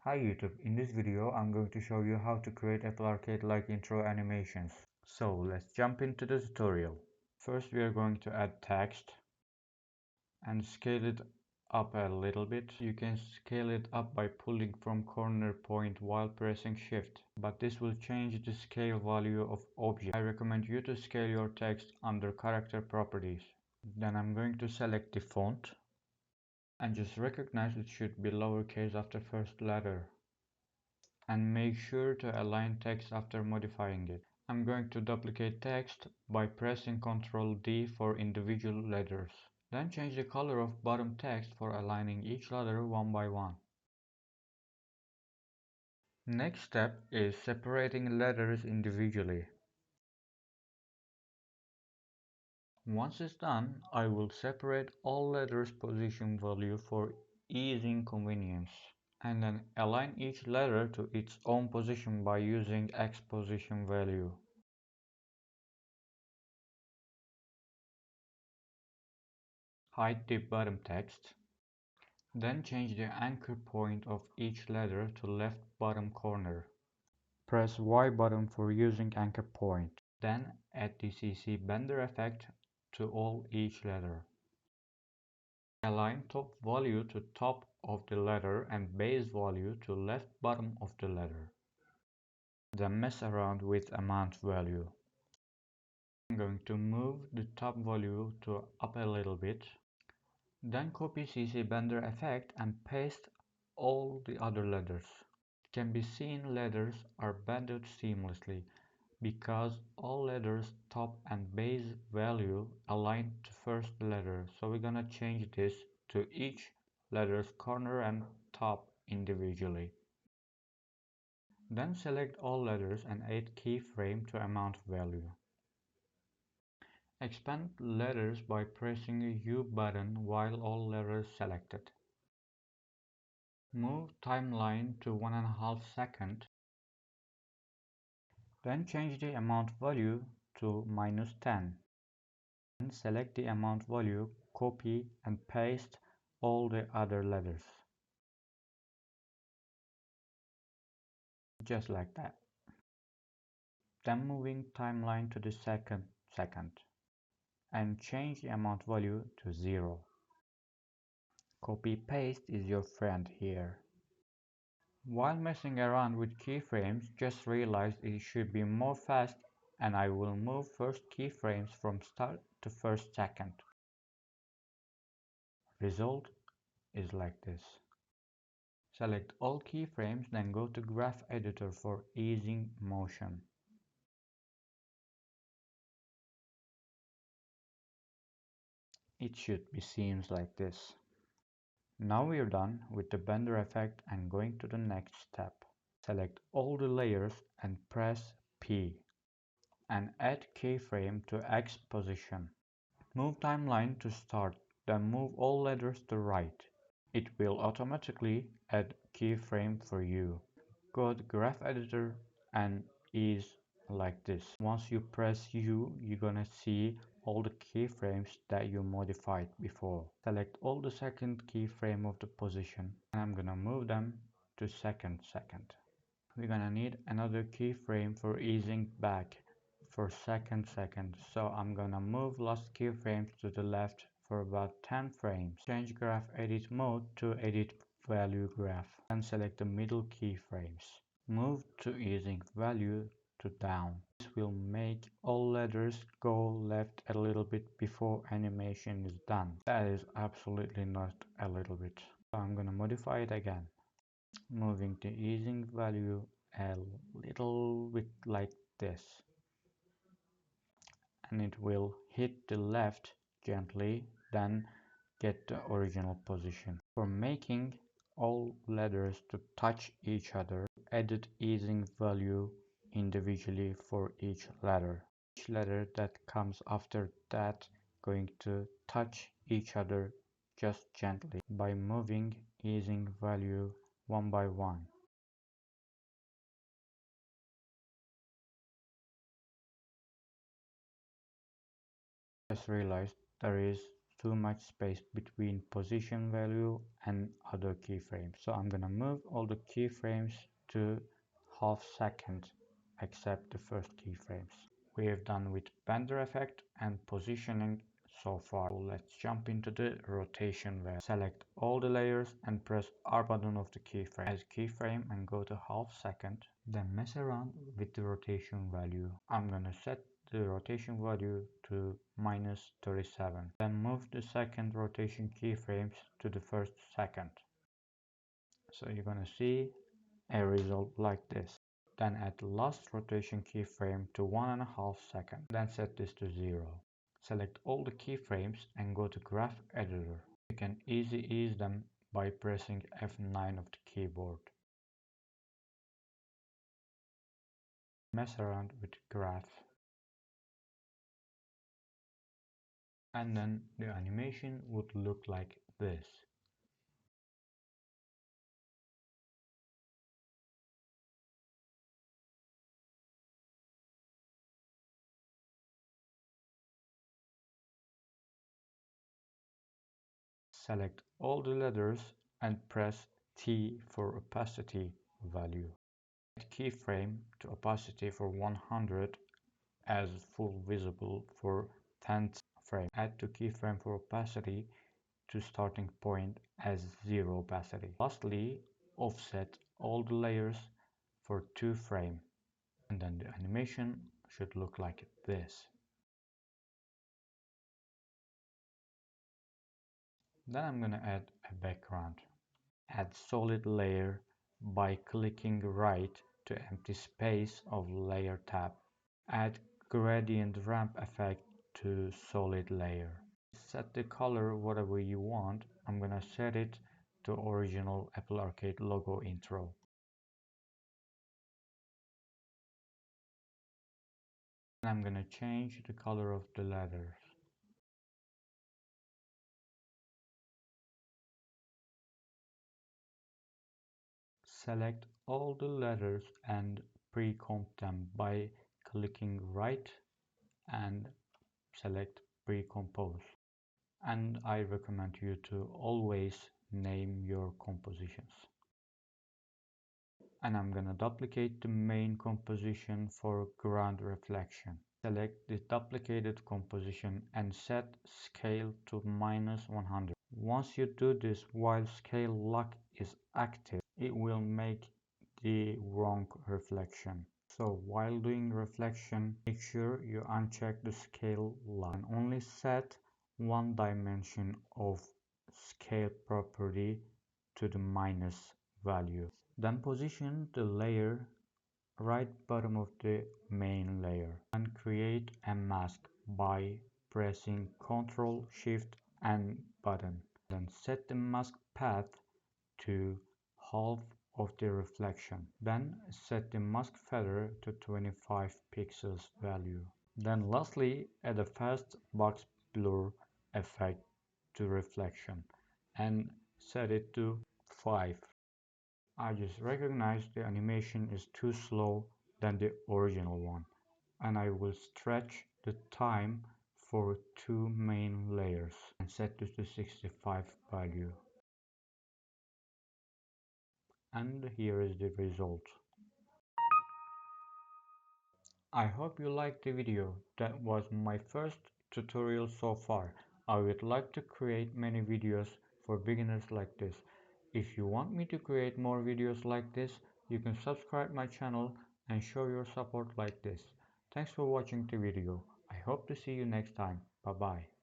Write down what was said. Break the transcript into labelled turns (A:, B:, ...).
A: Hi YouTube, in this video I'm going to show you how to create Apple Arcade-like intro animations. So let's jump into the tutorial. First we are going to add text and scale it up a little bit. You can scale it up by pulling from corner point while pressing shift, but this will change the scale value of object. I recommend you to scale your text under character properties. Then I'm going to select the font and just recognize it should be lowercase after first letter. And make sure to align text after modifying it. I'm going to duplicate text by pressing Ctrl D for individual letters. Then change the color of bottom text for aligning each letter one by one. Next step is separating letters individually. Once it's done, I will separate all letters position value for easing convenience, and then align each letter to its own position by using X position value. Hide the bottom text. Then change the anchor point of each letter to left bottom corner. Press Y button for using anchor point. Then add the CC Bender effect to all each letter. Align top value to top of the letter and base value to left bottom of the letter. Then mess around with amount value. I'm going to move the top value to up a little bit. Then copy CC Bender effect and paste all the other letters. It can be seen letters are bended seamlessly because all letters top and base value align to first letter. So we're gonna change this to each letter's corner and top individually. Then select all letters and add keyframe to amount value. Expand letters by pressing the U button while all letters selected. Move timeline to 1.5 seconds. Then change the amount value to -10. Then select the amount value, copy and paste all the other letters. Just like that. Then moving timeline to the second and change the amount value to 0. Copy paste is your friend here. While messing around with keyframes, just realized it should be more fast, and I will move first keyframes from start to first second. Result is like this. Select all keyframes, then go to Graph Editor for easing motion. It should be seems like this. Now we are done with the Bender effect and going to the next step. Select all the layers and press P and add keyframe to X position. Move timeline to start, then move all letters to right. It will automatically add keyframe for you. Go to Graph Editor and ease like this. Once you press U, you're gonna see all the keyframes that you modified before. Select all the second keyframe of the position and I'm gonna move them to second. We're gonna need another keyframe for easing back for second. So I'm gonna move last keyframes to the left for about 10 frames. Change graph edit mode to edit value graph and select the middle keyframes. Move to easing value to down. This will make all letters go left a little bit before animation is done. That is absolutely not a little bit. So I'm gonna modify it again. Moving the easing value a little bit like this. And it will hit the left gently, then get the original position. For making all letters to touch each other, edit easing value individually for each letter. Each letter that comes after that going to touch each other just gently by moving easing value one by one. Just realized there is too much space between position value and other keyframes. So I'm gonna move all the keyframes to half second except the first keyframes. We have done with Bender effect and positioning so far. Let's jump into the rotation value. Select all the layers and press R button of the keyframe. Add keyframe and go to half second. Then mess around with the rotation value. I'm gonna set the rotation value to -37. Then move the second rotation keyframes to the first second. So you're gonna see a result like this. Then add the last rotation keyframe to 1.5 seconds. Then set this to 0. Select all the keyframes and go to Graph Editor. You can easily ease them by pressing F9 of the keyboard. Mess around with the graph. And then the animation would look like this. Select all the letters and press T for opacity value. Add keyframe to opacity for 100 as full visible for 10th frame. Add to keyframe for opacity to starting point as 0 opacity. Lastly, offset all the layers for 2 frame. And then the animation should look like this. Then I'm gonna add a background. Add solid layer by clicking right to empty space of layer tab. Add gradient ramp effect to solid layer. Set the color whatever you want. I'm gonna set it to original Apple Arcade logo intro. I'm gonna change the color of the letters. Select all the letters and pre-comp them by clicking right and select pre-compose. And I recommend you to always name your compositions. And I'm gonna duplicate the main composition for ground reflection. Select the duplicated composition and set scale to -100. Once you do this while scale lock is active, it will make the wrong reflection. So while doing reflection, make sure you uncheck the scale lock and only set one dimension of scale property to the minus value. Then position the layer right bottom of the main layer and create a mask by pressing Ctrl Shift and button. Then set the mask path to half of the reflection. Then set the mask feather to 25 pixels value. Then lastly add a fast box blur effect to reflection and set it to 5. I just recognized the animation is too slow than the original one, and I will stretch the time for 2 main layers and set this to 65 value. And here is the result. I hope you liked the video. That was my first tutorial so far. I would like to create many videos for beginners like this. If you want me to create more videos like this, you can subscribe my channel and show your support like this. Thanks for watching the video. I hope to see you next time. Bye bye.